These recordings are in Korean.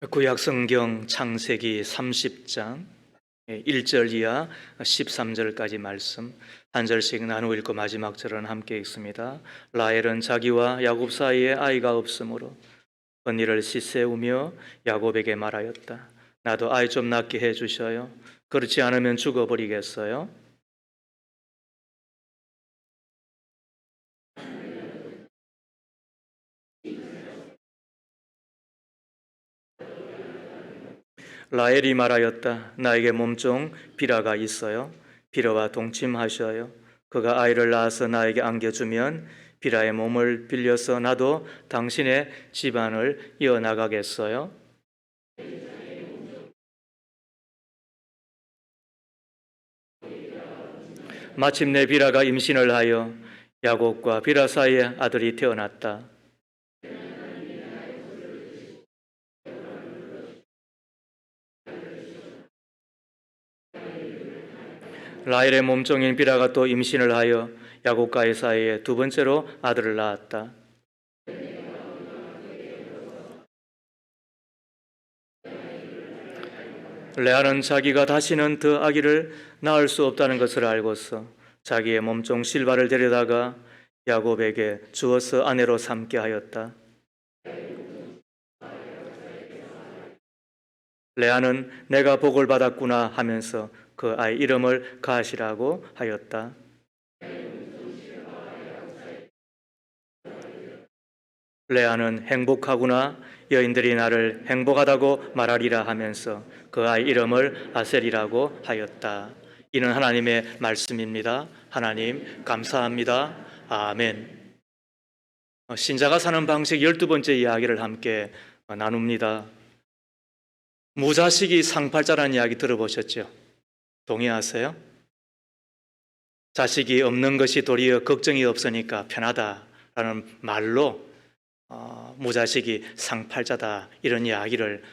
구약 성경 창세기 30장 1절 이하 13절까지 말씀 한 절씩 나누어 읽고 마지막 절은 함께 읽습니다. 라헬은 자기와 야곱 사이에 아이가 없으므로 언니를 씻세우며 야곱에게 말하였다. 나도 아이 좀 낳게 해주셔요. 그렇지 않으면 죽어버리겠어요. 라헬이 말하였다. 나에게 몸종 비라가 있어요. 비라와 동침하셔요. 그가 아이를 낳아서 나에게 안겨주면 비라의 몸을 빌려서 나도 당신의 집안을 이어나가겠어요. 마침내 비라가 임신을 하여 야곱과 비라 사이에 아들이 태어났다. 라헬의 몸종인 비라가 또 임신을 하여 야곱과의 사이에 두 번째로 아들을 낳았다. 레아는 자기가 다시는 더 아기를 낳을 수 없다는 것을 알고서 자기의 몸종 실바를 데려다가 야곱에게 주어서 아내로 삼게 하였다. 레아는 내가 복을 받았구나 하면서 그 아이 이름을 가시라고 하였다. 레아는 행복하구나, 여인들이 나를 행복하다고 말하리라 하면서 그 아이 이름을 아셀이라고 하였다. 이는 하나님의 말씀입니다. 하나님 감사합니다. 아멘. 신자가 사는 방식 12번째 이야기를 함께 나눕니다. 무자식이 상팔자라는 이야기 들어보셨죠? 동의하세요? 자식이 없는 것이 도리어 걱정이 없으니까 편하다라는 말로 무자식이 상팔자다 이런 이야기를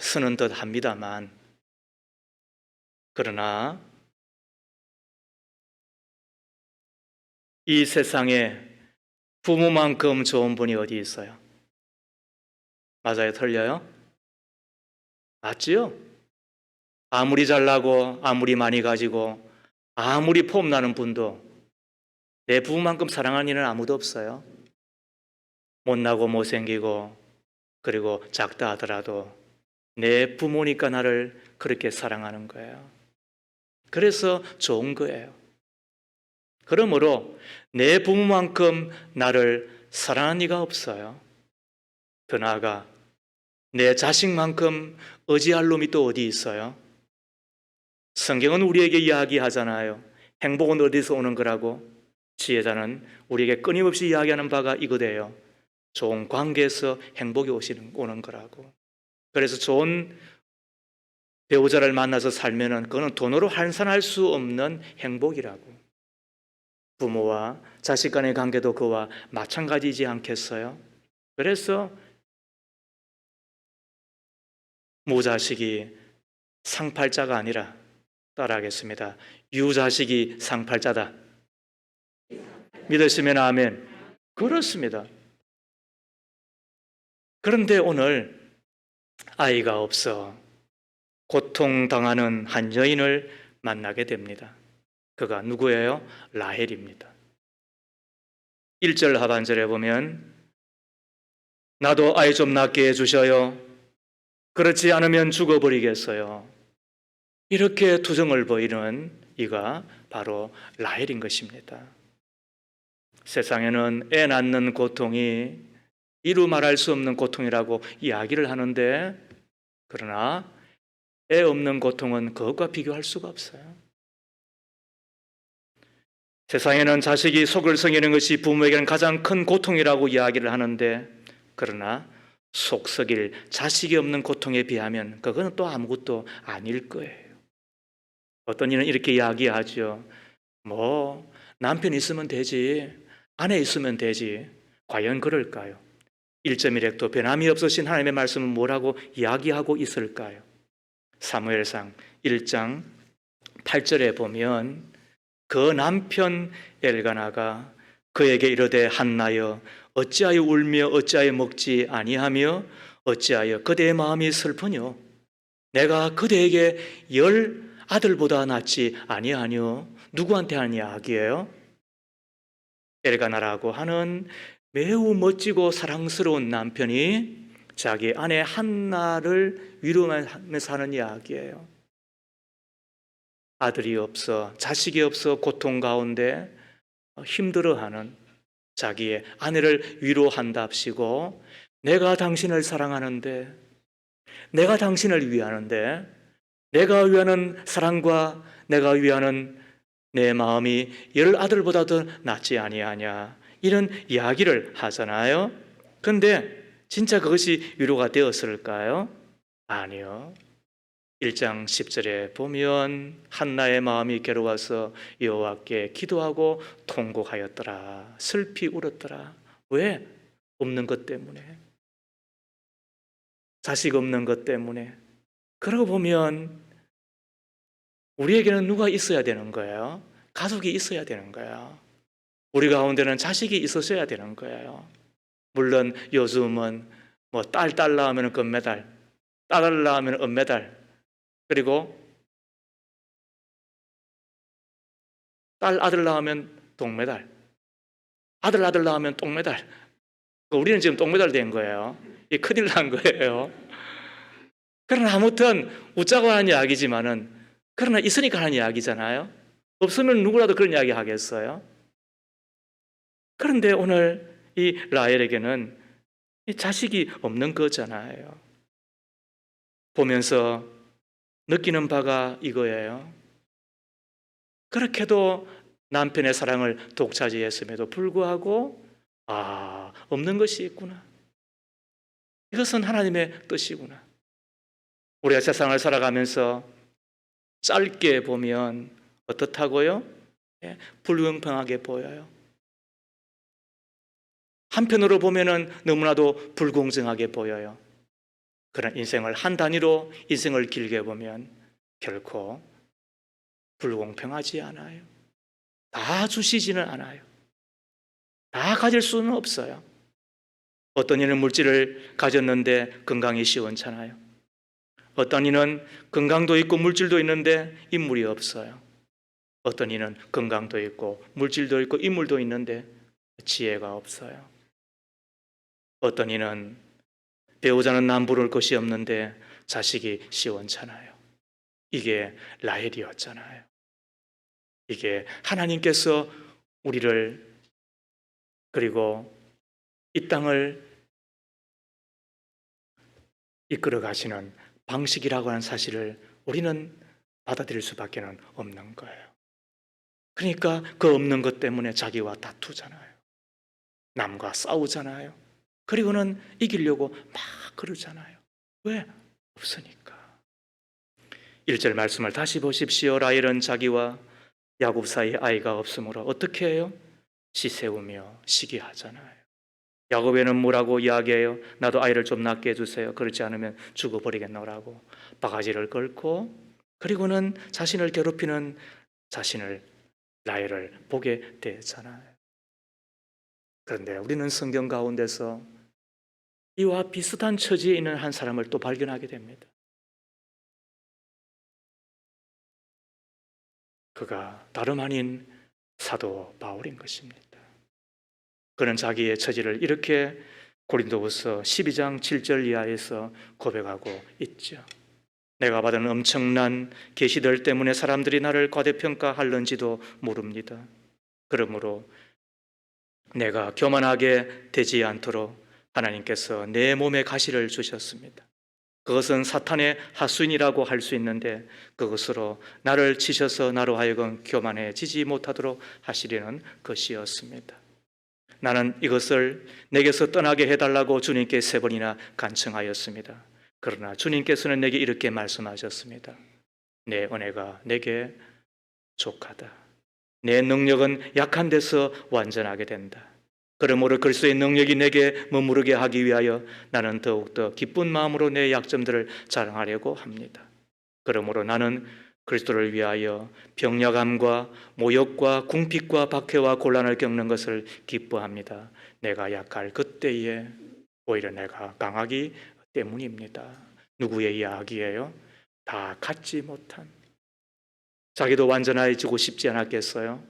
쓰는 듯 합니다만, 그러나 이 세상에 부모만큼 좋은 분이 어디 있어요? 맞아요? 틀려요? 맞지요? 아무리 잘나고 아무리 많이 가지고 아무리 폼나는 분도 내 부모만큼 사랑하는 이는 아무도 없어요. 못나고 못생기고 그리고 작다 하더라도 내 부모니까 나를 그렇게 사랑하는 거예요. 그래서 좋은 거예요. 그러므로 내 부모만큼 나를 사랑하는 이가 없어요. 더 나아가 내 자식만큼 의지할 놈이 또 어디 있어요? 성경은 우리에게 이야기하잖아요. 행복은 어디서 오는 거라고? 지혜자는 우리에게 끊임없이 이야기하는 바가 이거예요. 좋은 관계에서 행복이 오는 거라고. 그래서 좋은 배우자를 만나서 살면은 그거는 돈으로 환산할 수 없는 행복이라고. 부모와 자식 간의 관계도 그와 마찬가지지 않겠어요? 그래서 무자식이 상팔자가 아니라, 따라하겠습니다, 유자식이 상팔자다. 믿으시면 아멘. 그렇습니다. 그런데 오늘 아이가 없어 고통당하는 한 여인을 만나게 됩니다. 그가 누구예요? 라헬입니다. 1절 하반절에 보면 나도 아이 좀 낳게 해주셔요. 그렇지 않으면 죽어버리겠어요. 이렇게 투정을 보이는 이가 바로 라헬인 것입니다. 세상에는 애 낳는 고통이 이루 말할 수 없는 고통이라고 이야기를 하는데, 그러나 애 없는 고통은 그것과 비교할 수가 없어요. 세상에는 자식이 속을 썩이는 것이 부모에게는 가장 큰 고통이라고 이야기를 하는데, 그러나 속 썩일 자식이 없는 고통에 비하면 그거는 또 아무것도 아닐 거예요. 어떤 이는 이렇게 이야기하죠. 뭐 남편 있으면 되지, 아내 있으면 되지. 과연 그럴까요? 1.1획도 변함이 없으신 하나님의 말씀은 뭐라고 이야기하고 있을까요? 사무엘상 1장 8절에 보면 그 남편 엘가나가 그에게 이르되 한나여 어찌하여 울며 어찌하여 먹지 아니하며 어찌하여 그대의 마음이 슬프뇨? 내가 그대에게 10아들보다 낫지 아니하뇨? 누구한테 하는 이야기예요? 엘가나라고 하는 매우 멋지고 사랑스러운 남편이 자기 아내 한나를 위로하면서 하는 이야기예요. 아들이 없어, 자식이 없어 고통 가운데 힘들어하는 자기의 아내를 위로한답시고, 내가 당신을 사랑하는데, 내가 당신을 위하는데, 내가 위하는 사랑과 내가 위하는 내 마음이 10아들보다 더 낫지 아니하냐, 이런 이야기를 하잖아요. 그런데 진짜 그것이 위로가 되었을까요? 아니요. 1장 10절에 보면 한나의 마음이 괴로워서 여호와께 기도하고 통곡하였더라. 슬피 울었더라. 왜? 없는 것 때문에. 자식 없는 것 때문에. 그러고 보면 우리에게는 누가 있어야 되는 거예요? 가족이 있어야 되는 거예요. 우리 가운데는 자식이 있었어야 되는 거예요. 물론 요즘은 뭐 딸 낳으면 금메달, 딸 낳으면 은메달, 그리고 아들 낳으면 동메달, 아들 낳으면 똥메달. 우리는 지금 똥메달 된 거예요. 이 큰일 난 거예요. 그러나 아무튼 웃자고 하는 이야기지만은, 그러나 있으니까 하는 이야기잖아요. 없으면 누구라도 그런 이야기 하겠어요? 그런데 오늘 이 라헬에게는 이 자식이 없는 거잖아요. 보면서 느끼는 바가 이거예요. 그렇게도 남편의 사랑을 독차지했음에도 불구하고, 없는 것이 있구나. 이것은 하나님의 뜻이구나. 우리가 세상을 살아가면서 짧게 보면 어떻다고요? 불공평하게 보여요. 한편으로 보면은 너무나도 불공정하게 보여요. 그런 인생을 한 단위로 인생을 길게 보면 결코 불공평하지 않아요. 다 주시지는 않아요. 다 가질 수는 없어요. 어떤 이는 물질을 가졌는데 건강이 시원찮아요. 어떤 이는 건강도 있고 물질도 있는데 인물이 없어요. 어떤 이는 건강도 있고 물질도 있고 인물도 있는데 지혜가 없어요. 어떤 이는 배우자는 남부를 것이 없는데 자식이 시원찮아요. 이게 라헬이었잖아요. 이게 하나님께서 우리를, 그리고 이 땅을 이끌어 가시는 방식이라고 하는 사실을 우리는 받아들일 수밖에 없는 거예요. 그러니까 그 없는 것 때문에 자기와 다투잖아요. 남과 싸우잖아요. 그리고는 이기려고 막 그러잖아요. 왜? 없으니까. 1절 말씀을 다시 보십시오. 라헬은 자기와 야곱 사이에 아이가 없으므로 어떻게 해요? 시세우며 시기하잖아요. 야곱에는 뭐라고 이야기해요? 나도 아이를 좀 낳게 해주세요. 그렇지 않으면 죽어버리겠노라고 바가지를 걸고, 그리고는 자신을 괴롭히는 자신을, 라헬을 보게 되잖아요. 그런데 우리는 성경 가운데서 이와 비슷한 처지에 있는 한 사람을 또 발견하게 됩니다. 그가 다름 아닌 사도 바울인 것입니다. 그는 자기의 처지를 이렇게 고린도후서 12장 7절 이하에서 고백하고 있죠. 내가 받은 엄청난 계시들 때문에 사람들이 나를 과대평가할는지도 모릅니다. 그러므로 내가 교만하게 되지 않도록 하나님께서 내 몸에 가시를 주셨습니다. 그것은 사탄의 하수인이라고 할 수 있는데 그것으로 나를 치셔서 나로 하여금 교만해지지 못하도록 하시려는 것이었습니다. 나는 이것을 내게서 떠나게 해달라고 주님께 3번이나 간청하였습니다. 그러나 주님께서는 내게 이렇게 말씀하셨습니다. 내 은혜가 내게 족하다. 내 능력은 약한 데서 완전하게 된다. 그러므로 그리스도의 능력이 내게 머무르게 하기 위하여 나는 더욱더 기쁜 마음으로 내 약점들을 자랑하려고 합니다. 그러므로 나는 그리스도를 위하여 병약함과 모욕과 궁핍과 박해와 곤란을 겪는 것을 기뻐합니다. 내가 약할 그때에 오히려 내가 강하기 때문입니다. 누구의 이야기예요? 다 갖지 못한. 자기도 완전해지고 싶지 않았겠어요?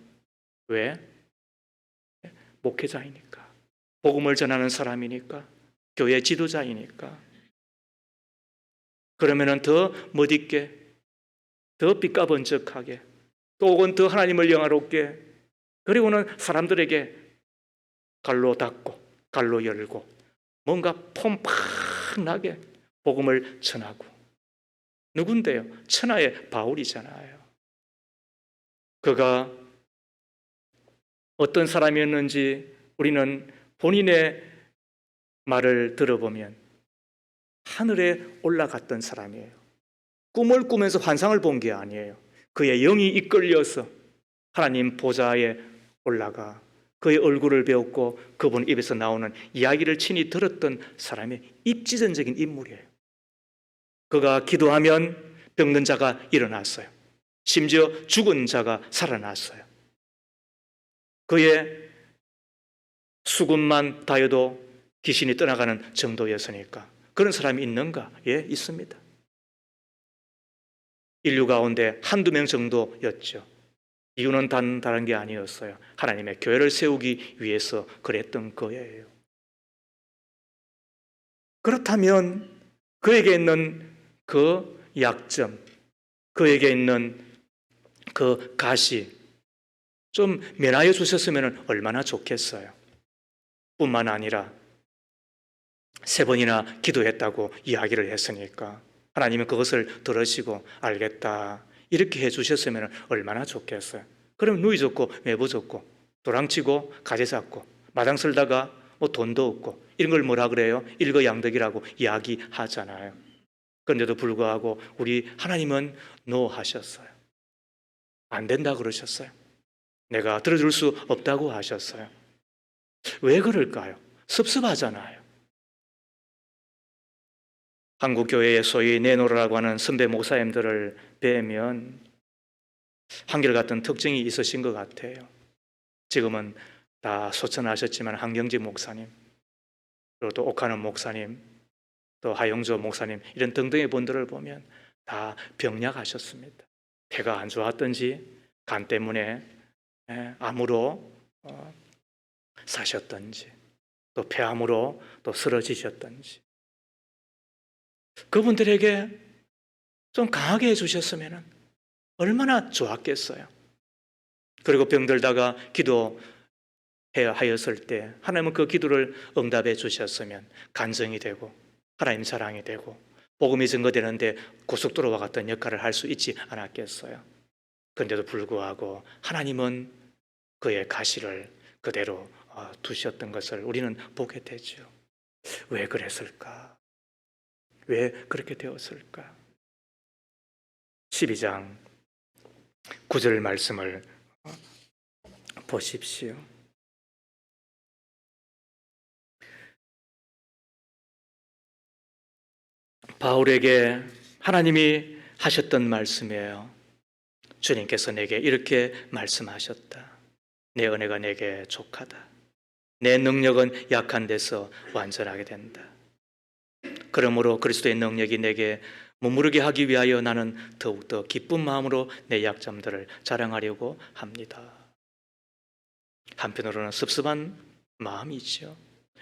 왜? 목회자이니까. 복음을 전하는 사람이니까. 교회 지도자이니까. 그러면은 더 멋있게, 더 삐까번쩍하게, 또 혹은 더 하나님을 영화롭게, 그리고는 사람들에게 갈로 닫고 갈로 열고 뭔가 폼팍나게 복음을 전하고. 누군데요? 천하의 바울이잖아요. 그가 어떤 사람이었는지 우리는 본인의 말을 들어보면 하늘에 올라갔던 사람이에요. 꿈을 꾸면서 환상을 본 게 아니에요. 그의 영이 이끌려서 하나님 보좌에 올라가 그의 얼굴을 배웠고 그분 입에서 나오는 이야기를 친히 들었던 사람의 입지전적인 인물이에요. 그가 기도하면 병든 자가 일어났어요. 심지어 죽은 자가 살아났어요. 그의 수군만 닿아도 귀신이 떠나가는 정도였으니까. 그런 사람이 있는가? 예, 있습니다. 인류 가운데 한두 명 정도였죠. 이유는 다른 게 아니었어요. 하나님의 교회를 세우기 위해서 그랬던 거예요. 그렇다면 그에게 있는 그 약점, 그에게 있는 그 가시 좀 면하여 주셨으면 얼마나 좋겠어요. 뿐만 아니라 3번이나 기도했다고 이야기를 했으니까 하나님은 그것을 들으시고 알겠다 이렇게 해주셨으면 얼마나 좋겠어요. 그럼 누이 좋고 매부 좋고 도랑치고 가재 잡고 마당 쓸다가 뭐 돈도 없고 이런 걸 뭐라 그래요? 일거양득이라고 이야기하잖아요. 그런데도 불구하고 우리 하나님은 노 하셨어요. 안 된다 그러셨어요. 내가 들어줄 수 없다고 하셨어요. 왜 그럴까요? 섭섭하잖아요. 한국 교회에 소위 내노라고 하는 선배 목사님들을 뵈면 한결같은 특징이 있으신 것 같아요. 지금은 다 소천하셨지만 한경직 목사님, 그리고 또 옥하는 목사님, 또 하영조 목사님 이런 등등의 분들을 보면 다 병약하셨습니다. 폐가 안 좋았던지 간 때문에 암으로 사셨던지 또 폐암으로 또 쓰러지셨던지 그분들에게 좀 강하게 해주셨으면 얼마나 좋았겠어요. 그리고 병들다가 기도해야 하였을 때 하나님은 그 기도를 응답해 주셨으면 간증이 되고 하나님 사랑이 되고 복음이 증거되는데 고속도로와 같은 역할을 할 수 있지 않았겠어요. 그런데도 불구하고 하나님은 그의 가시를 그대로 두셨던 것을 우리는 보게 되죠. 왜 그랬을까? 왜 그렇게 되었을까? 12장 9절 말씀을 보십시오. 바울에게 하나님이 하셨던 말씀이에요. 주님께서 내게 이렇게 말씀하셨다. 내 은혜가 내게 족하다. 내 능력은 약한 데서 완전하게 된다. 그러므로 그리스도의 능력이 내게 머무르게 하기 위하여 나는 더욱더 기쁜 마음으로 내 약점들을 자랑하려고 합니다. 한편으로는 섭섭한 마음이죠.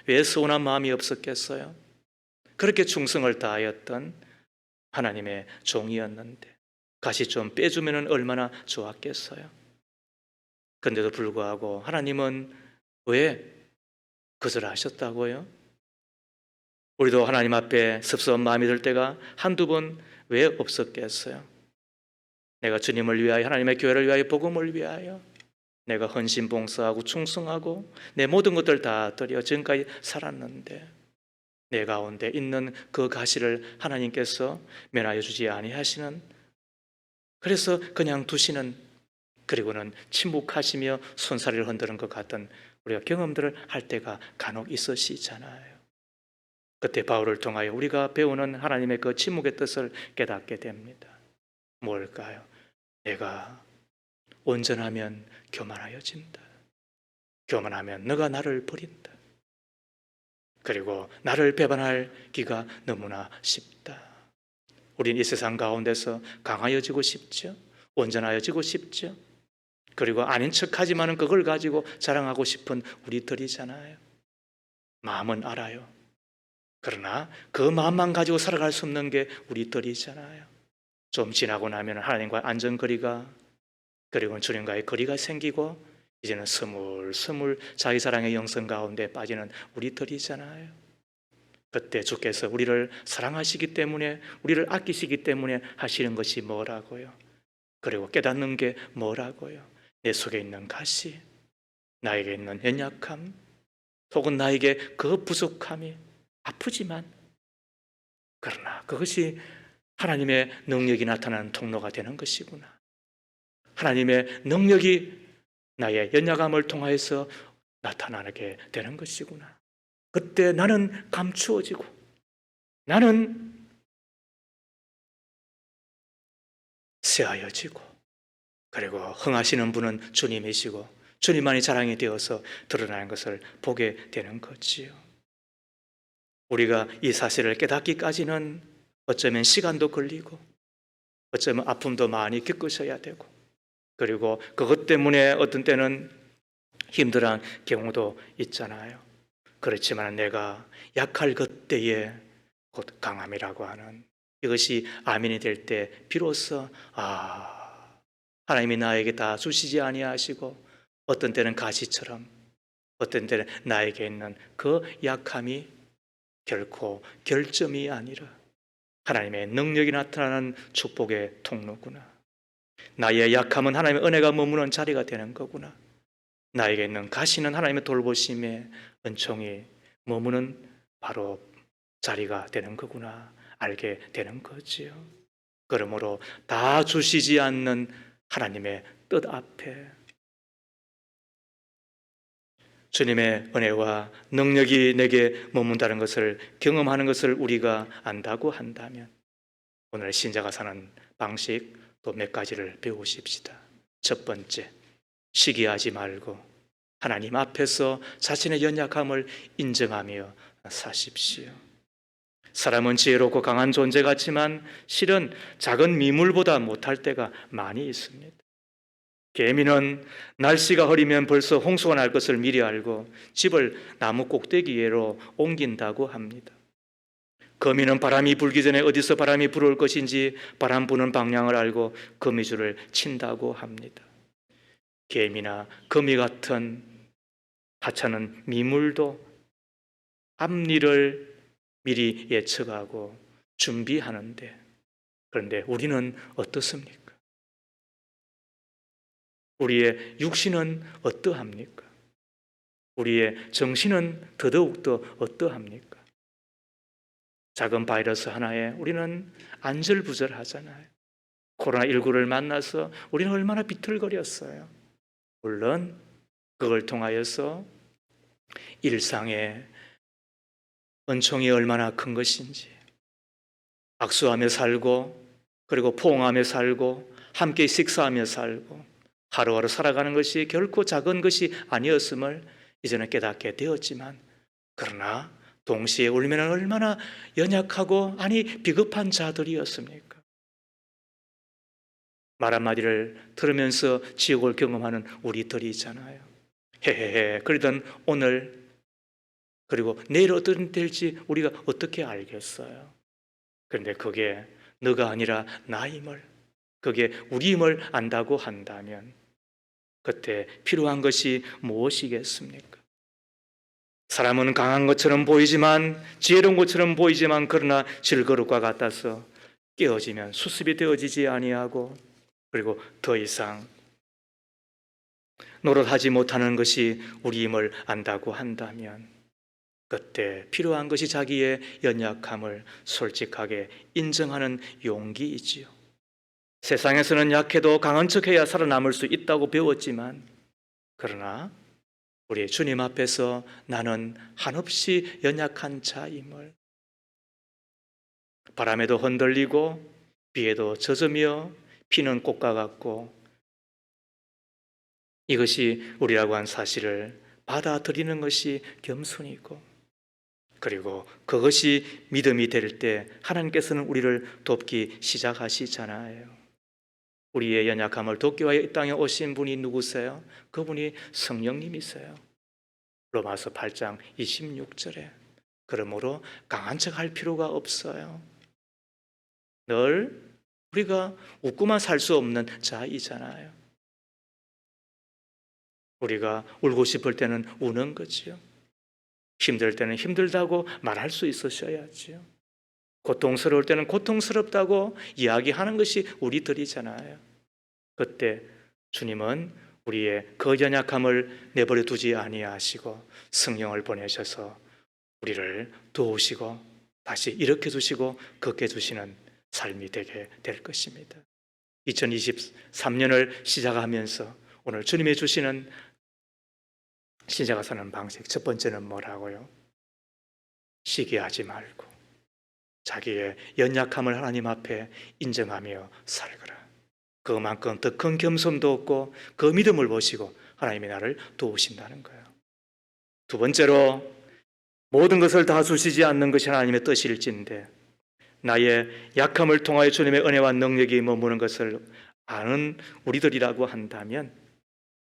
왜 서운한 마음이 없었겠어요? 그렇게 충성을 다하였던 하나님의 종이었는데 가시 좀 빼주면 얼마나 좋았겠어요. 그런데도 불구하고 하나님은 왜 거절하셨다고요? 우리도 하나님 앞에 섭섭한 마음이 들 때가 한두 번 왜 없었겠어요? 내가 주님을 위하여 하나님의 교회를 위하여 복음을 위하여 내가 헌신 봉사하고 충성하고 내 모든 것들 다 드려 지금까지 살았는데 내 가운데 있는 그 가시를 하나님께서 면하여 주지 아니하시는, 그래서 그냥 두시는, 그리고는 침묵하시며 손사래를 흔드는 것 같은 우리가 경험들을 할 때가 간혹 있으시잖아요. 그때 바울을 통하여 우리가 배우는 하나님의 그 침묵의 뜻을 깨닫게 됩니다. 뭘까요? 내가 온전하면 교만하여진다. 교만하면 너가 나를 버린다. 그리고 나를 배반하기가 너무나 쉽다. 우린 이 세상 가운데서 강하여지고 싶죠. 온전하여지고 싶죠. 그리고 아닌 척하지만은 그걸 가지고 자랑하고 싶은 우리들이잖아요. 마음은 알아요. 그러나 그 마음만 가지고 살아갈 수 없는 게 우리들이잖아요. 좀 지나고 나면 하나님과의 안전거리가, 그리고 주님과의 거리가 생기고 이제는 스물스물 자기 사랑의 영성 가운데 빠지는 우리들이잖아요. 그때 주께서 우리를 사랑하시기 때문에, 우리를 아끼시기 때문에 하시는 것이 뭐라고요? 그리고 깨닫는 게 뭐라고요? 내 속에 있는 가시, 나에게 있는 연약함, 혹은 나에게 그 부족함이 아프지만, 그러나 그것이 하나님의 능력이 나타나는 통로가 되는 것이구나. 하나님의 능력이 나의 연약함을 통하여서 나타나게 되는 것이구나. 그때 나는 감추어지고, 나는 새하여지고, 그리고 흥하시는 분은 주님이시고 주님만이 자랑이 되어서 드러나는 것을 보게 되는 거지요. 우리가 이 사실을 깨닫기까지는 어쩌면 시간도 걸리고, 어쩌면 아픔도 많이 겪으셔야 되고, 그리고 그것 때문에 어떤 때는 힘들어한 경우도 있잖아요. 그렇지만 내가 약할 그때에 곧 강함이라고 하는 이것이 아멘이 될 때 비로소 하나님이 나에게 다 주시지 아니하시고, 어떤 때는 가시처럼, 어떤 때는 나에게 있는 그 약함이 결코 결점이 아니라 하나님의 능력이 나타나는 축복의 통로구나. 나의 약함은 하나님의 은혜가 머무는 자리가 되는 거구나. 나에게 있는 가시는 하나님의 돌보심의 은총이 머무는 바로 자리가 되는 거구나 알게 되는 거지요. 그러므로 다 주시지 않는 하나님의 뜻 앞에 주님의 은혜와 능력이 내게 머문다는 것을 경험하는 것을 우리가 안다고 한다면, 오늘 신자가 사는 방식 또 몇 가지를 배우십시다. 첫 번째, 시기하지 말고 하나님 앞에서 자신의 연약함을 인정하며 사십시오. 사람은 지혜롭고 강한 존재 같지만 실은 작은 미물보다 못할 때가 많이 있습니다. 개미는 날씨가 흐리면 벌써 홍수가 날 것을 미리 알고 집을 나무 꼭대기로 옮긴다고 합니다. 거미는 바람이 불기 전에 어디서 바람이 불어올 것인지 바람 부는 방향을 알고 거미줄을 친다고 합니다. 개미나 거미 같은 하찮은 미물도 앞일을 미리 예측하고 준비하는데, 그런데 우리는 어떻습니까? 우리의 육신은 어떠합니까? 우리의 정신은 더더욱더 어떠합니까? 작은 바이러스 하나에 우리는 안절부절하잖아요. 코로나19를 만나서 우리는 얼마나 비틀거렸어요. 물론 그걸 통하여서 일상의 은총이 얼마나 큰 것인지, 악수하며 살고, 그리고 포옹하며 살고, 함께 식사하며 살고, 하루하루 살아가는 것이 결코 작은 것이 아니었음을 이제는 깨닫게 되었지만, 그러나 동시에 우리는 얼마나 연약하고 비겁한 자들이었습니까? 말 한마디를 들으면서 지옥을 경험하는 우리들이 있잖아요. 헤헤헤 그러던 오늘, 그리고 내일 어떤 될지 우리가 어떻게 알겠어요? 그런데 그게 너가 아니라 나임을, 그게 우리임을 안다고 한다면 그때 필요한 것이 무엇이겠습니까? 사람은 강한 것처럼 보이지만, 지혜로운 것처럼 보이지만, 그러나 질그릇과 같아서 깨어지면 수습이 되어지지 아니하고, 그리고 더 이상 노릇하지 못하는 것이 우리임을 안다고 한다면 그때 필요한 것이 자기의 연약함을 솔직하게 인정하는 용기이지요. 세상에서는 약해도 강한 척해야 살아남을 수 있다고 배웠지만, 그러나 우리 주님 앞에서 나는 한없이 연약한 자임을, 바람에도 흔들리고 비에도 젖으며 피는 꽃과 같고, 이것이 우리라고 한 사실을 받아들이는 것이 겸손이고, 그리고 그것이 믿음이 될 때 하나님께서는 우리를 돕기 시작하시잖아요. 우리의 연약함을 돕기 위하여 이 땅에 오신 분이 누구세요? 그분이 성령님이세요. 로마서 8장 26절에. 그러므로 강한 척 할 필요가 없어요. 늘 우리가 웃고만 살 수 없는 자이잖아요. 우리가 울고 싶을 때는 우는 거지요. 힘들 때는 힘들다고 말할 수 있으셔야지요. 고통스러울 때는 고통스럽다고 이야기하는 것이 우리들이잖아요. 그때 주님은 우리의 그 연약함을 내버려 두지 아니하시고 성령을 보내셔서 우리를 도우시고 다시 일으켜 주시고 걷게 주시는 삶이 되게 될 것입니다. 2023년을 시작하면서 오늘 주님이 주시는 신자가 사는 방식, 첫 번째는 뭐라고요? 시기하지 말고 자기의 연약함을 하나님 앞에 인정하며 살거라. 그만큼 더 큰 겸손도 없고 그 믿음을 보시고 하나님이 나를 도우신다는 거예요. 두 번째로 모든 것을 다 주시지 않는 것이 하나님의 뜻일진데 나의 약함을 통하여 주님의 은혜와 능력이 머무는 것을 아는 우리들이라고 한다면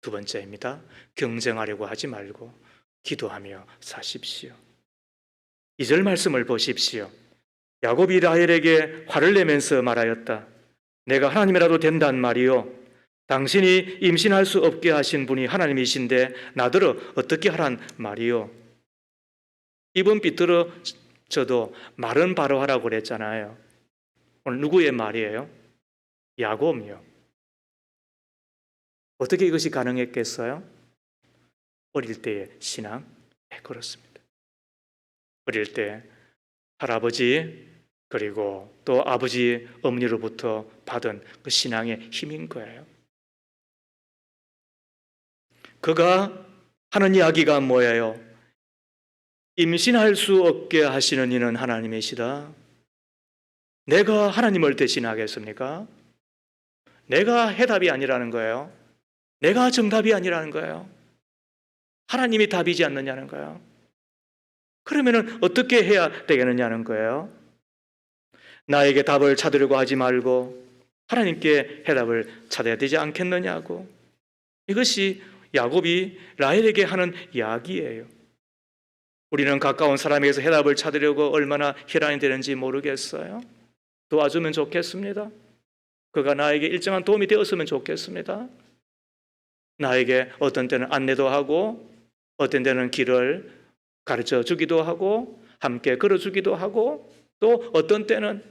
두 번째입니다. 경쟁하려고 하지 말고 기도하며 사십시오. 2절 말씀을 보십시오. 야곱이 라헬에게 화를 내면서 말하였다. 내가 하나님이라도 된단 말이요. 당신이 임신할 수 없게 하신 분이 하나님이신데 나더러 어떻게 하란 말이요. 입은 삐뚤어져도 말은 바로 하라고 그랬잖아요. 오늘 누구의 말이에요? 야곱이요. 어떻게 이것이 가능했겠어요? 어릴 때의 신앙? 네, 그렇습니다. 어릴 때 할아버지 그리고 또 아버지 어머니로부터 받은 그 신앙의 힘인 거예요. 그가 하는 이야기가 뭐예요? 임신할 수 없게 하시는 이는 하나님이시다. 내가 하나님을 대신하겠습니까? 내가 해답이 아니라는 거예요. 내가 정답이 아니라는 거예요. 하나님이 답이지 않느냐는 거예요. 그러면 어떻게 해야 되겠느냐는 거예요. 나에게 답을 찾으려고 하지 말고 하나님께 해답을 찾아야 되지 않겠느냐고. 이것이 야곱이 라헬에게 하는 이야기예요. 우리는 가까운 사람에게서 해답을 찾으려고 얼마나 혈안이 되는지 모르겠어요. 도와주면 좋겠습니다. 그가 나에게 일정한 도움이 되었으면 좋겠습니다. 나에게 어떤 때는 안내도 하고 어떤 때는 길을 가르쳐 주기도 하고 함께 걸어주기도 하고 또 어떤 때는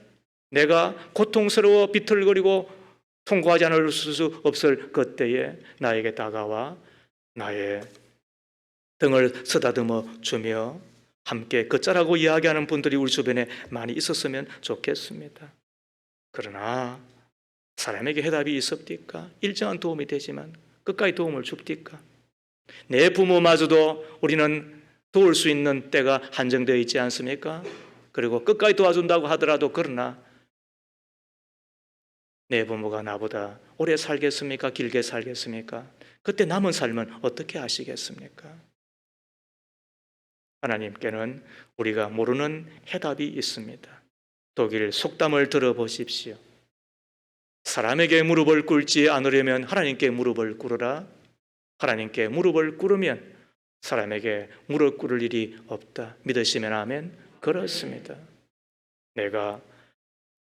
내가 고통스러워 비틀거리고 통과하지 않을 수 없을 그때에 나에게 다가와 나의 등을 쓰다듬어 주며 함께 걷자라고 이야기하는 분들이 우리 주변에 많이 있었으면 좋겠습니다. 그러나 사람에게 해답이 있었디까? 일정한 도움이 되지만 끝까지 도움을 줍디까? 내 부모마저도 우리는 도울 수 있는 때가 한정되어 있지 않습니까? 그리고 끝까지 도와준다고 하더라도 그러나 내 부모가 나보다 오래 살겠습니까? 길게 살겠습니까? 그때 남은 삶은 어떻게 하시겠습니까? 하나님께는 우리가 모르는 해답이 있습니다. 독일 속담을 들어보십시오. 사람에게 무릎을 꿇지 않으려면 하나님께 무릎을 꿇으라. 하나님께 무릎을 꿇으면 사람에게 무릎 꿇을 일이 없다. 믿으시면 아멘. 그렇습니다. 내가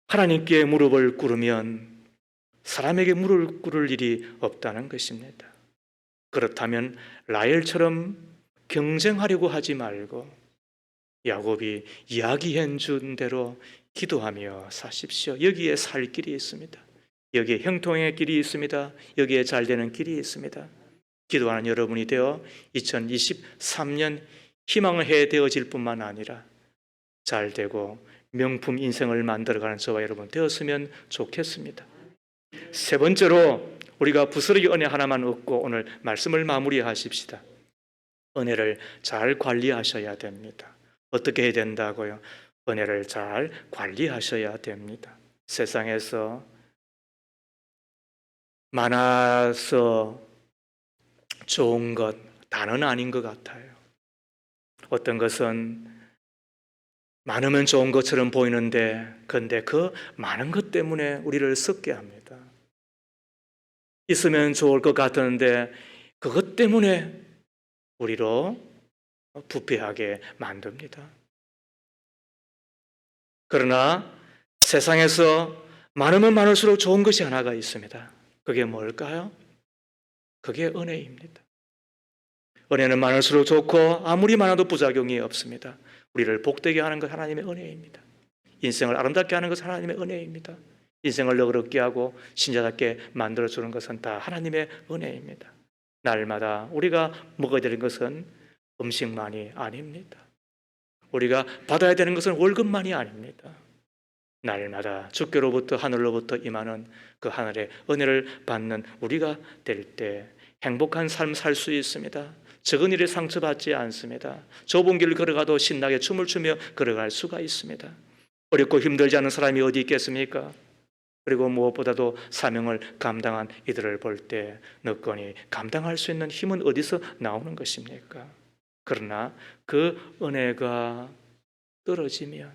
하나님께 무릎을 꿇으면 사람에게 무릎을 꿇을 일이 없다는 것입니다. 그렇다면 라헬처럼 경쟁하려고 하지 말고 야곱이 이야기해 준 대로 기도하며 사십시오. 여기에 살 길이 있습니다. 여기에 형통의 길이 있습니다. 여기에 잘 되는 길이 있습니다. 기도하는 여러분이 되어 2023년 희망의 해 되어질 뿐만 아니라 잘 되고 명품 인생을 만들어가는 저와 여러분 되었으면 좋겠습니다. 세 번째로 우리가 부스러기 은혜 하나만 얻고 오늘 말씀을 마무리하십시다. 은혜를 잘 관리하셔야 됩니다. 어떻게 해야 된다고요? 은혜를 잘 관리하셔야 됩니다. 세상에서 많아서 좋은 것 다는 아닌 것 같아요. 어떤 것은 많으면 좋은 것처럼 보이는데, 근데 그 많은 것 때문에 우리를 썩게 합니다. 있으면 좋을 것 같은데 그것 때문에 우리로 부패하게 만듭니다. 그러나 세상에서 많으면 많을수록 좋은 것이 하나가 있습니다. 그게 뭘까요? 그게 은혜입니다. 은혜는 많을수록 좋고 아무리 많아도 부작용이 없습니다. 우리를 복되게 하는 것 하나님의 은혜입니다. 인생을 아름답게 하는 것은 하나님의 은혜입니다. 인생을 너그럽게 하고 신자답게 만들어주는 것은 다 하나님의 은혜입니다. 날마다 우리가 먹어야 되는 것은 음식만이 아닙니다. 우리가 받아야 되는 것은 월급만이 아닙니다. 날마다 주께로부터 하늘로부터 임하는 그 하늘의 은혜를 받는 우리가 될 때 행복한 삶 살 수 있습니다. 적은 일에 상처받지 않습니다. 좁은 길을 걸어가도 신나게 춤을 추며 걸어갈 수가 있습니다. 어렵고 힘들지 않은 사람이 어디 있겠습니까? 그리고 무엇보다도 사명을 감당한 이들을 볼 때 너건이 감당할 수 있는 힘은 어디서 나오는 것입니까? 그러나 그 은혜가 떨어지면,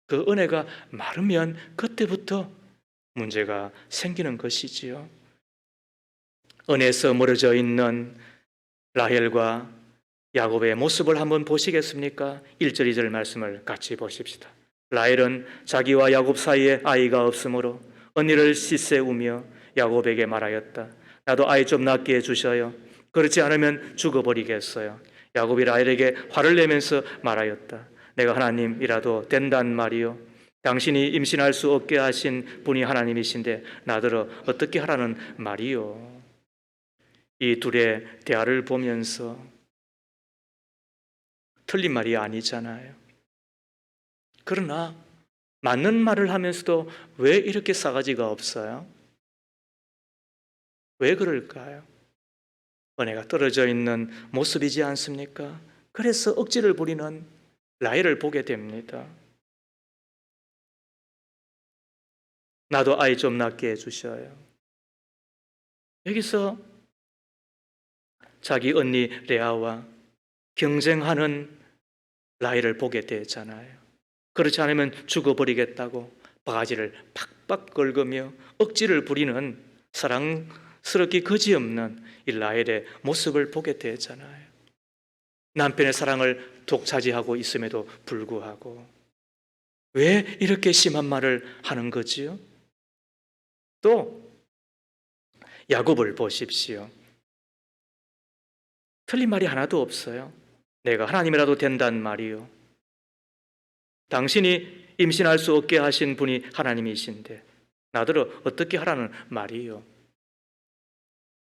그 은혜가 마르면 그때부터 문제가 생기는 것이지요. 은혜에서 멀어져 있는 라헬과 야곱의 모습을 한번 보시겠습니까? 1절 2절 말씀을 같이 보십시다. 라헬은 자기와 야곱 사이에 아이가 없으므로 언니를 씻세우며 야곱에게 말하였다. 나도 아이 좀 낳게 해주셔요. 그렇지 않으면 죽어버리겠어요. 야곱이 라헬에게 화를 내면서 말하였다. 내가 하나님이라도 된단 말이요. 당신이 임신할 수 없게 하신 분이 하나님이신데 나더러 어떻게 하라는 말이요. 이 둘의 대화를 보면서 틀린 말이 아니잖아요. 그러나 맞는 말을 하면서도 왜 이렇게 싸가지가 없어요? 왜 그럴까요? 은혜가 떨어져 있는 모습이지 않습니까? 그래서 억지를 부리는 라헬을 보게 됩니다. 나도 아이 좀 낳게 해주셔요. 여기서 자기 언니 레아와 경쟁하는 라헬을 보게 되잖아요. 그렇지 않으면 죽어버리겠다고 바가지를 팍팍 긁으며 억지를 부리는 사랑스럽기 그지없는 이 라헬의 모습을 보게 되잖아요. 남편의 사랑을 독차지하고 있음에도 불구하고 왜 이렇게 심한 말을 하는 거지요? 또 야곱을 보십시오. 틀린 말이 하나도 없어요. 내가 하나님이라도 된단 말이요. 당신이 임신할 수 없게 하신 분이 하나님이신데 나더러 어떻게 하라는 말이요.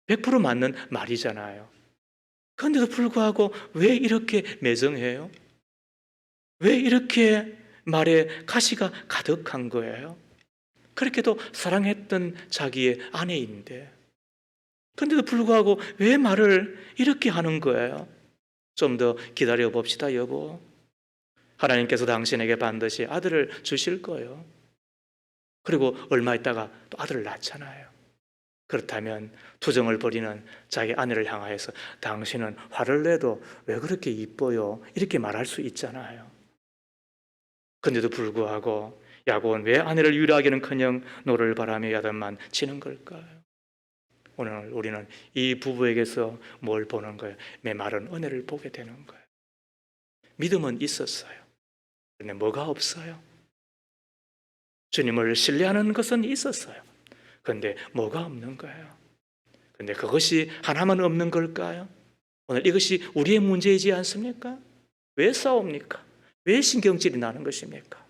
100% 맞는 말이잖아요. 그런데도 불구하고 왜 이렇게 매정해요? 왜 이렇게 말에 가시가 가득한 거예요? 그렇게도 사랑했던 자기의 아내인데 그런데도 불구하고 왜 말을 이렇게 하는 거예요? 좀 더 기다려 봅시다, 여보. 하나님께서 당신에게 반드시 아들을 주실 거예요. 그리고 얼마 있다가 또 아들을 낳잖아요. 그렇다면 투정을 벌이는 자기 아내를 향하여서 당신은 화를 내도 왜 그렇게 이뻐요? 이렇게 말할 수 있잖아요. 그런데도 불구하고 야곱은 왜 아내를 위로하기는커녕 노를 바라며 야단만 치는 걸까요? 오늘 우리는 이 부부에게서 뭘 보는 거예요? 메마른 은혜를 보게 되는 거예요. 믿음은 있었어요. 그런데 뭐가 없어요? 주님을 신뢰하는 것은 있었어요. 그런데 뭐가 없는 거예요? 그런데 그것이 하나만 없는 걸까요? 오늘 이것이 우리의 문제이지 않습니까? 왜 싸웁니까? 왜 신경질이 나는 것입니까?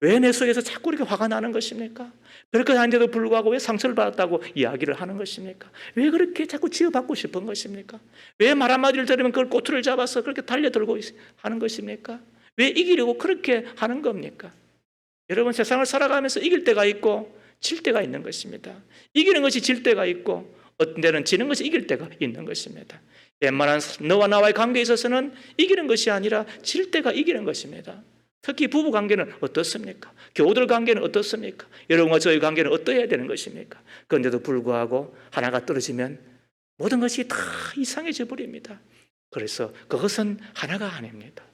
왜 내 속에서 자꾸 이렇게 화가 나는 것입니까? 별것 아닌데도 불구하고 왜 상처를 받았다고 이야기를 하는 것입니까? 왜 그렇게 자꾸 치유받고 싶은 것입니까? 왜 말 한마디를 들으면 그걸 꼬투리를 잡아서 그렇게 달려들고 하는 것입니까? 왜 이기려고 그렇게 하는 겁니까? 여러분, 세상을 살아가면서 이길 때가 있고 질 때가 있는 것입니다. 이기는 것이 질 때가 있고 어떤 때는 지는 것이 이길 때가 있는 것입니다. 웬만한 너와 나와의 관계에 있어서는 이기는 것이 아니라 질 때가 이기는 것입니다. 특히 부부 관계는 어떻습니까? 교우들 관계는 어떻습니까? 여러분과 저희 관계는 어떠해야 되는 것입니까? 그런데도 불구하고 하나가 떨어지면 모든 것이 다 이상해져 버립니다. 그래서 그것은 하나가 아닙니다.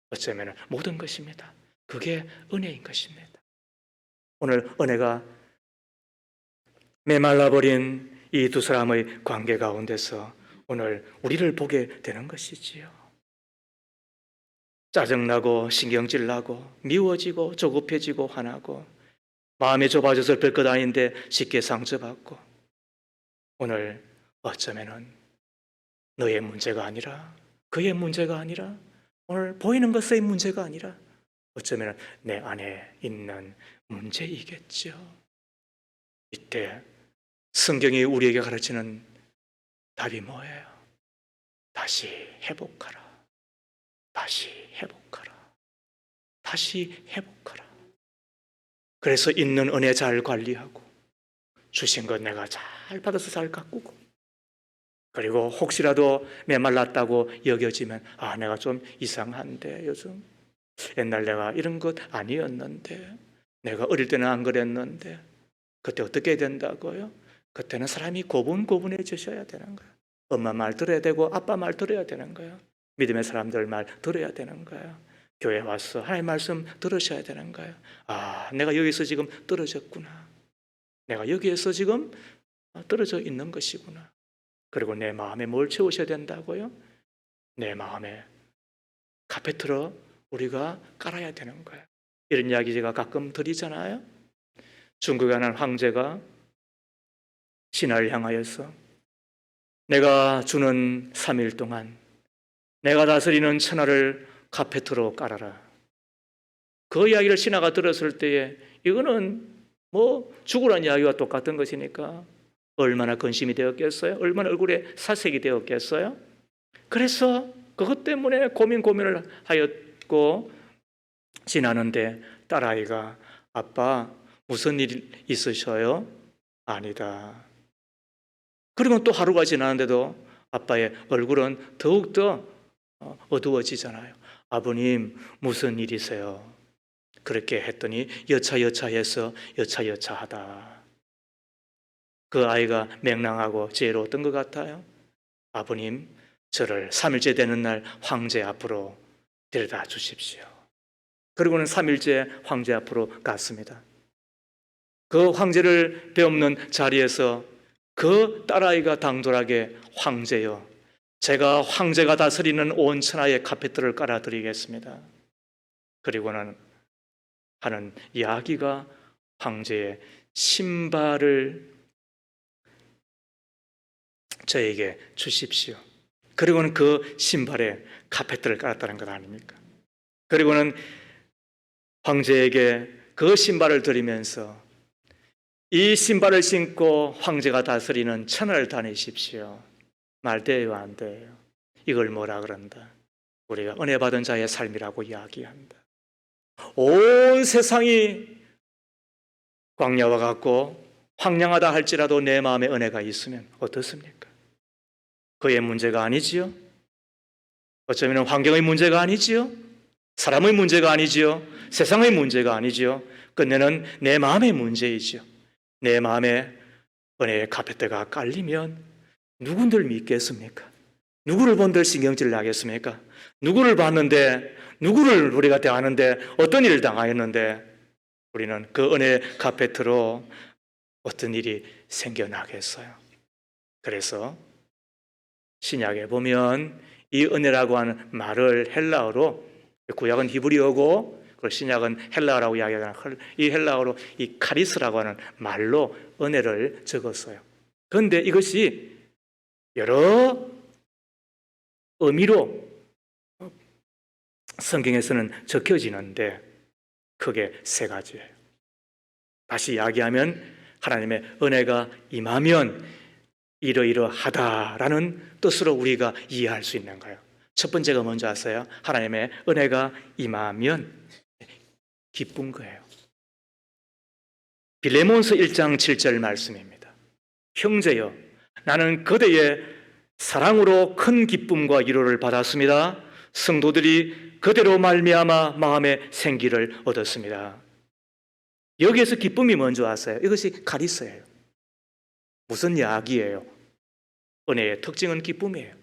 어쩌면 모든 것입니다. 그게 은혜인 것입니다. 오늘 은혜가 메말라버린 이 두 사람의 관계 가운데서 오늘 우리를 보게 되는 것이지요. 짜증나고 신경질나고 미워지고 조급해지고 화나고 마음이 좁아져서 별것 아닌데 쉽게 상처받고, 오늘 어쩌면은 너의 문제가 아니라, 그의 문제가 아니라, 오늘 보이는 것의 문제가 아니라 어쩌면 내 안에 있는 문제이겠죠. 이때 성경이 우리에게 가르치는 답이 뭐예요? 다시 회복하라. 다시 회복하라. 다시 회복하라. 그래서 있는 은혜 잘 관리하고, 주신 것 내가 잘 받아서 잘 가꾸고, 그리고 혹시라도 메말랐다고 여겨지면 내가 좀 이상한데 요즘, 옛날 내가 이런 것 아니었는데, 내가 어릴 때는 안 그랬는데 그때 어떻게 해야 된다고요? 그때는 사람이 고분고분해지셔야 되는 거예요. 엄마 말 들어야 되고 아빠 말 들어야 되는 거예요. 믿음의 사람들 말 들어야 되는 거예요. 교회 와서 하나님 말씀 들으셔야 되는 거예요. 내가 여기서 지금 떨어졌구나. 내가 여기에서 지금 떨어져 있는 것이구나. 그리고 내 마음에 뭘 채우셔야 된다고요? 내 마음에 카페트로 우리가 깔아야 되는 거예요. 이런 이야기 제가 가끔 드리잖아요. 중국에 한 황제가 신하를 향하여서 내가 주는 3일 동안 내가 다스리는 천하를 카페트로 깔아라. 그 이야기를 신하가 들었을 때에 이거는 죽으라는 이야기와 똑같은 것이니까 얼마나 근심이 되었겠어요? 얼마나 얼굴에 사색이 되었겠어요? 그래서 그것 때문에 고민을 하였고 지나는데 딸아이가 아빠 무슨 일 있으셔요? 아니다. 그리고 또 하루가 지나는데도 아빠의 얼굴은 더욱더 어두워지잖아요. 아버님 무슨 일이세요? 그렇게 했더니 여차여차해서 여차여차하다. 그 아이가 맹랑하고 지혜로웠던 것 같아요. 아버님, 저를 3일째 되는 날 황제 앞으로 데려다 주십시오. 그리고는 3일째 황제 앞으로 갔습니다. 그 황제를 배움는 자리에서 그 딸아이가 당돌하게 황제여, 제가 황제가 다스리는 온 천하의 카페트를 깔아드리겠습니다. 그리고는 하는 이야기가 황제의 신발을 저에게 주십시오. 그리고는 그 신발에 카페트를 깔았다는 것 아닙니까? 그리고는 황제에게 그 신발을 드리면서 이 신발을 신고 황제가 다스리는 천하를 다니십시오. 말 돼요, 안 돼요? 이걸 뭐라 그런다? 우리가 은혜 받은 자의 삶이라고 이야기한다. 온 세상이 광야와 같고 황량하다 할지라도 내 마음에 은혜가 있으면 어떻습니까? 그의 문제가 아니지요? 어쩌면 환경의 문제가 아니지요? 사람의 문제가 아니지요? 세상의 문제가 아니지요? 끝내는 내 마음의 문제이지요. 내 마음에 은혜의 카페트가 깔리면 누군들 믿겠습니까? 누구를 본들 신경질 나겠습니까? 누구를 봤는데, 누구를 우리가 대하는데, 어떤 일을 당하였는데 우리는 그 은혜의 카페트로 어떤 일이 생겨나겠어요? 그래서 신약에 보면 이 은혜라고 하는 말을 헬라어로, 구약은 히브리어고 신약은 헬라어라고 이야기하는 이 헬라어로 이 카리스라고 하는 말로 은혜를 적었어요. 그런데 이것이 여러 의미로 성경에서는 적혀지는데 크게 세 가지예요. 다시 이야기하면 하나님의 은혜가 임하면 이러이러하다라는 뜻으로 우리가 이해할 수 있는 거예요. 첫 번째가 뭔지 아세요? 하나님의 은혜가 임하면 기쁜 거예요. 빌레몬서 1장 7절 말씀입니다. 형제여, 나는 그대의 사랑으로 큰 기쁨과 위로를 받았습니다. 성도들이 그대로 말미암아 마음의 생기를 얻었습니다. 여기에서 기쁨이 뭔지 아세요? 이것이 카리스예요. 무슨 이야기예요? 은혜의 특징은 기쁨이에요.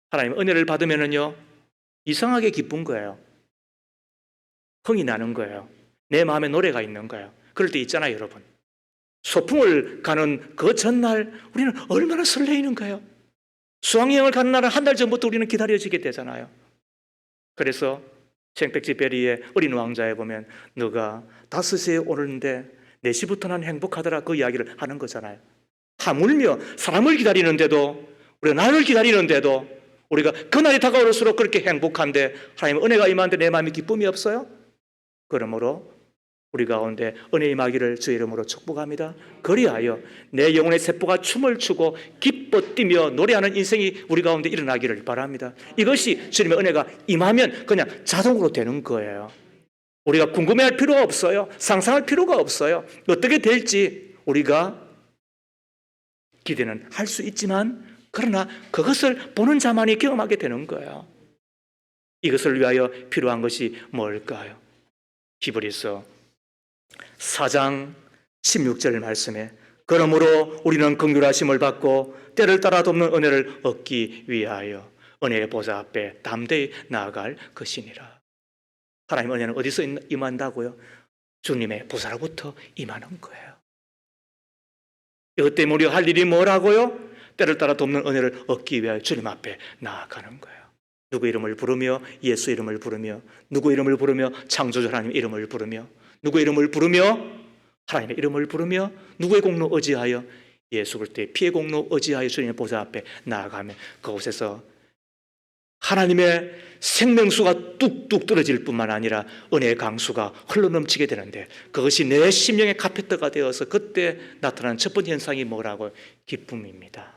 하나님 은혜를 받으면은요 이상하게 기쁜 거예요. 흥이 나는 거예요. 내 마음에 노래가 있는 거예요. 그럴 때 있잖아요, 여러분. 소풍을 가는 그 전날 우리는 얼마나 설레이는 거예요. 수학여행을 가는 날은 한 달 전부터 우리는 기다려지게 되잖아요. 그래서 생백지베리의 어린 왕자에 보면 너가 5시에 오는데 4시부터 난 행복하더라 그 이야기를 하는 거잖아요. 하물며 사람을 기다리는데도 우리가 나를 기다리는데도 우리가 그날이 다가올수록 그렇게 행복한데 하나님의 은혜가 임하는데 내 마음이 기쁨이 없어요? 그러므로 우리 가운데 은혜 임하기를 주의 이름으로 축복합니다. 그리하여 내 영혼의 세포가 춤을 추고 기뻐 뛰며 노래하는 인생이 우리 가운데 일어나기를 바랍니다. 이것이 주님의 은혜가 임하면 그냥 자동으로 되는 거예요. 우리가 궁금해할 필요가 없어요. 상상할 필요가 없어요. 어떻게 될지 우리가 기대는 할 수 있지만 그러나 그것을 보는 자만이 경험하게 되는 거예요. 이것을 위하여 필요한 것이 뭘까요? 히브리서 4장 16절 말씀에 그러므로 우리는 긍휼하심을 받고 때를 따라 돕는 은혜를 얻기 위하여 은혜의 보좌 앞에 담대히 나아갈 것이니라. 하나님의 은혜는 어디서 임한다고요? 주님의 보좌로부터 임하는 거예요. 이것 때문에 우리가 할 일이 뭐라고요? 때를 따라 돕는 은혜를 얻기 위하여 주님 앞에 나아가는 거예요. 누구 이름을 부르며 예수 이름을 부르며 누구 이름을 부르며 창조주 하나님 이름을 부르며 누구 이름을 부르며 하나님의 이름을 부르며 누구의 공로 의지하여 예수 그리스도의 피의 공로 의지하여 주님의 보좌 앞에 나아가면 그곳에서 하나님의 생명수가 뚝뚝 떨어질 뿐만 아니라 은혜의 강수가 흘러넘치게 되는데 그것이 내 심령의 카페트가 되어서 그때 나타나는 첫 번째 현상이 뭐라고? 기쁨입니다.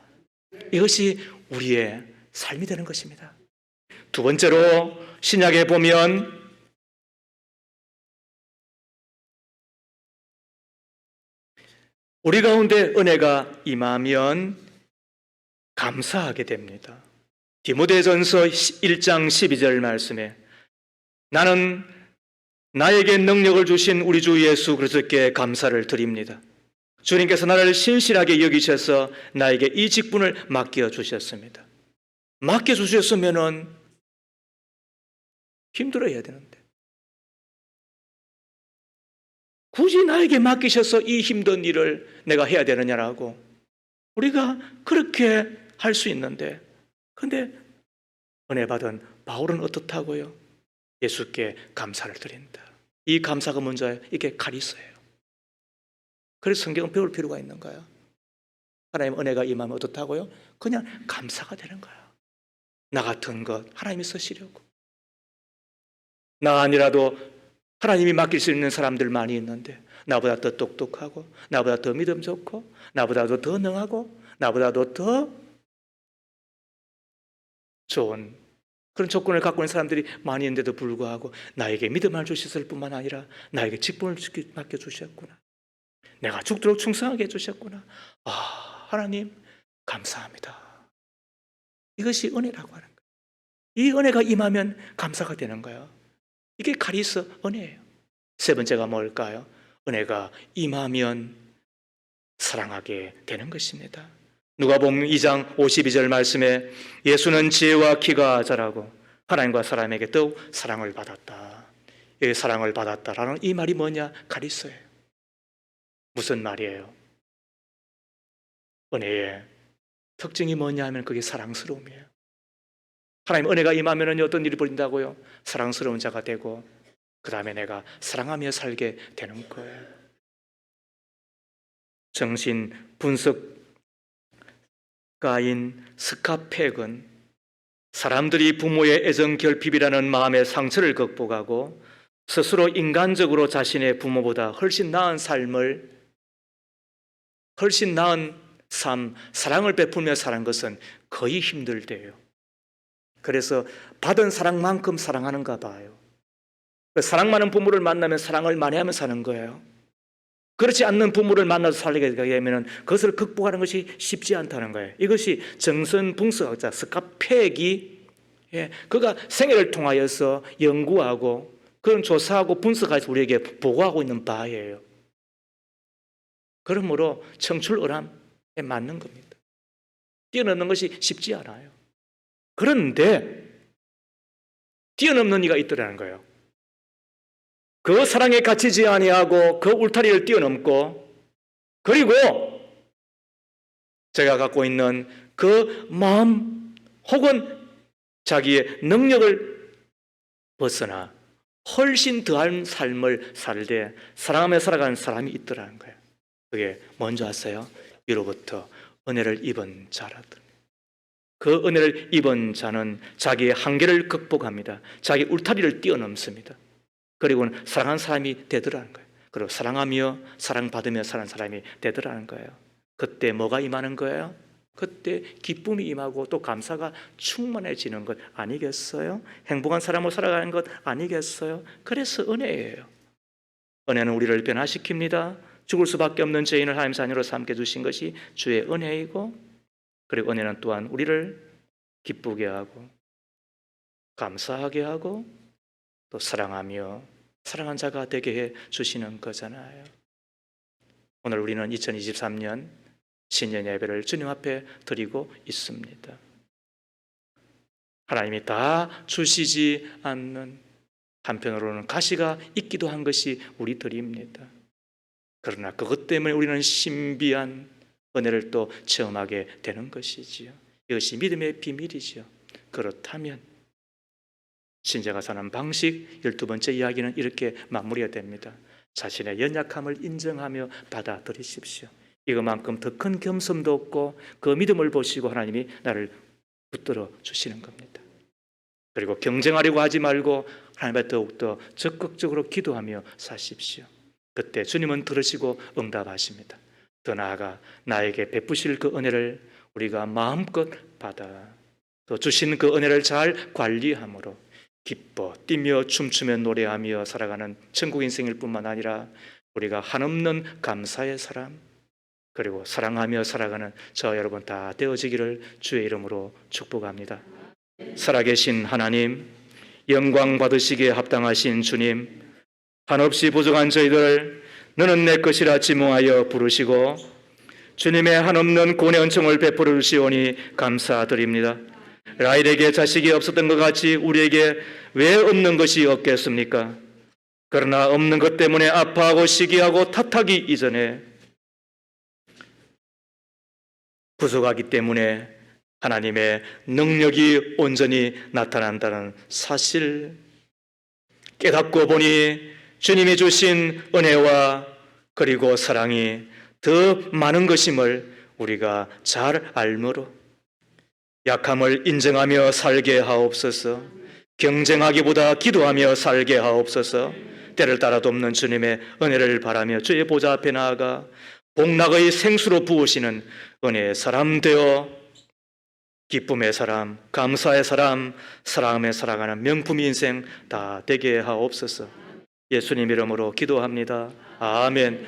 이것이 우리의 삶이 되는 것입니다. 두 번째로 신약에 보면 우리 가운데 은혜가 임하면 감사하게 됩니다. 디모데전서 1장 12절 말씀에 나는 나에게 능력을 주신 우리 주 예수 그리스도께 감사를 드립니다. 주님께서 나를 신실하게 여기셔서 나에게 이 직분을 맡겨주셨습니다. 맡겨주셨으면 힘들어야 되는데 굳이 나에게 맡기셔서 이 힘든 일을 내가 해야 되느냐라고 우리가 그렇게 할 수 있는데 그런데 은혜 받은 바울은 어떻다고요? 예수께 감사를 드린다. 이 감사가 뭔지요? 이게 카리스예요. 그래서 성경은 배울 필요가 있는가요? 하나님 은혜가 임하면 어떻다고요? 그냥 감사가 되는 거예요. 나 같은 것 하나님이 쓰시려고. 나 아니라도 하나님이 맡길 수 있는 사람들 많이 있는데 나보다 더 똑똑하고 나보다 더 믿음 좋고 나보다도 더 능하고 나보다도 더 좋은 그런 조건을 갖고 있는 사람들이 많이 있는데도 불구하고 나에게 믿음을 주셨을 뿐만 아니라 나에게 직분을 맡겨주셨구나. 내가 죽도록 충성하게 해주셨구나. 아, 하나님 감사합니다. 이것이 은혜라고 하는 거예요. 이 은혜가 임하면 감사가 되는 거예요. 이게 카리스 은혜예요. 세 번째가 뭘까요? 은혜가 임하면 사랑하게 되는 것입니다. 누가복음 2장 52절 말씀에 예수는 지혜와 키가 자라고 하나님과 사람에게 더욱 사랑을 받았다. 이 사랑을 받았다라는 이 말이 뭐냐? 카리스예요. 무슨 말이에요? 은혜의 특징이 뭐냐 하면 그게 사랑스러움이에요. 하나님 은혜가 임하면 어떤 일이 벌어진다고요? 사랑스러운 자가 되고 그 다음에 내가 사랑하며 살게 되는 거예요. 정신 분석가인 스카펙은 사람들이 부모의 애정 결핍이라는 마음의 상처를 극복하고 스스로 인간적으로 자신의 부모보다 훨씬 나은 삶을 훨씬 나은 삶, 사랑을 베풀며 사는 것은 거의 힘들대요. 그래서 받은 사랑만큼 사랑하는가 봐요. 사랑 많은 부모를 만나면 사랑을 많이 하며 사는 거예요. 그렇지 않는 부모를 만나서 살게 되면 그것을 극복하는 것이 쉽지 않다는 거예요. 이것이 정신분석학자 스카펙이 그가 생애를 통하여서 연구하고 그런 조사하고 분석해서 우리에게 보고하고 있는 바예요. 그러므로 청출어람에 맞는 겁니다. 뛰어넘는 것이 쉽지 않아요. 그런데 뛰어넘는 이가 있더라는 거예요. 그 사랑에 갇히지 아니하고 그 울타리를 뛰어넘고, 그리고 제가 갖고 있는 그 마음 혹은 자기의 능력을 벗어나 훨씬 더한 삶을 살되 사랑하며 살아가는 사람이 있더라는 거예요. 그게 뭔지 아세요? 위로부터 은혜를 입은 자라든. 그 은혜를 입은 자는 자기의 한계를 극복합니다. 자기 울타리를 뛰어넘습니다. 그리고는 사랑하는 사람이 되더라는 거예요. 그리고 사랑하며 사랑받으며 사는 사람이 되더라는 거예요. 그때 뭐가 임하는 거예요? 그때 기쁨이 임하고 또 감사가 충만해지는 것 아니겠어요? 행복한 사람으로 살아가는 것 아니겠어요? 그래서 은혜예요. 은혜는 우리를 변화시킵니다. 죽을 수밖에 없는 죄인을 하나님 자녀로 삼게 주신 것이 주의 은혜이고, 그리고 은혜는 또한 우리를 기쁘게 하고 감사하게 하고 또 사랑하며 사랑한 자가 되게 해 주시는 거잖아요. 오늘 우리는 2023년 신년 예배를 주님 앞에 드리고 있습니다. 하나님이 다 주시지 않는, 한편으로는 가시가 있기도 한 것이 우리들입니다. 그러나 그것 때문에 우리는 신비한 은혜를 또 체험하게 되는 것이지요. 이것이 믿음의 비밀이지요. 그렇다면 신자가 사는 방식 12번째 이야기는 이렇게 마무리가 됩니다. 자신의 연약함을 인정하며 받아들이십시오. 이것만큼 더 큰 겸손도 없고 그 믿음을 보시고 하나님이 나를 붙들어 주시는 겁니다. 그리고 경쟁하려고 하지 말고 하나님께 더욱더 적극적으로 기도하며 사십시오. 그때 주님은 들으시고 응답하십니다. 더 나아가 나에게 베푸실 그 은혜를 우리가 마음껏 받아 또 주신 그 은혜를 잘 관리함으로 기뻐 뛰며 춤추며 노래하며 살아가는 천국 인생일 뿐만 아니라 우리가 한없는 감사의 사람, 그리고 사랑하며 살아가는 저 여러분 다 되어지기를 주의 이름으로 축복합니다. 살아계신 하나님, 영광 받으시기에 합당하신 주님, 한없이 부족한 저희들을 너는 내 것이라 지명하여 부르시고 주님의 한없는 구원의 은총을 베풀어 주시오니 감사드립니다. 라헬에게 자식이 없었던 것 같이 우리에게 왜 없는 것이 없겠습니까? 그러나 없는 것 때문에 아파하고 시기하고 탓하기 이전에 부족하기 때문에 하나님의 능력이 온전히 나타난다는 사실 깨닫고 보니 주님이 주신 은혜와 그리고 사랑이 더 많은 것임을 우리가 잘 알므로 약함을 인정하며 살게 하옵소서. 경쟁하기보다 기도하며 살게 하옵소서. 때를 따라 돕는 주님의 은혜를 바라며 주의 보좌 앞에 나아가 복락의 생수로 부으시는 은혜의 사람 되어 기쁨의 사람, 감사의 사람, 사랑하며 살아가는 명품 인생 다 되게 하옵소서. 예수님 이름으로 기도합니다. 아멘.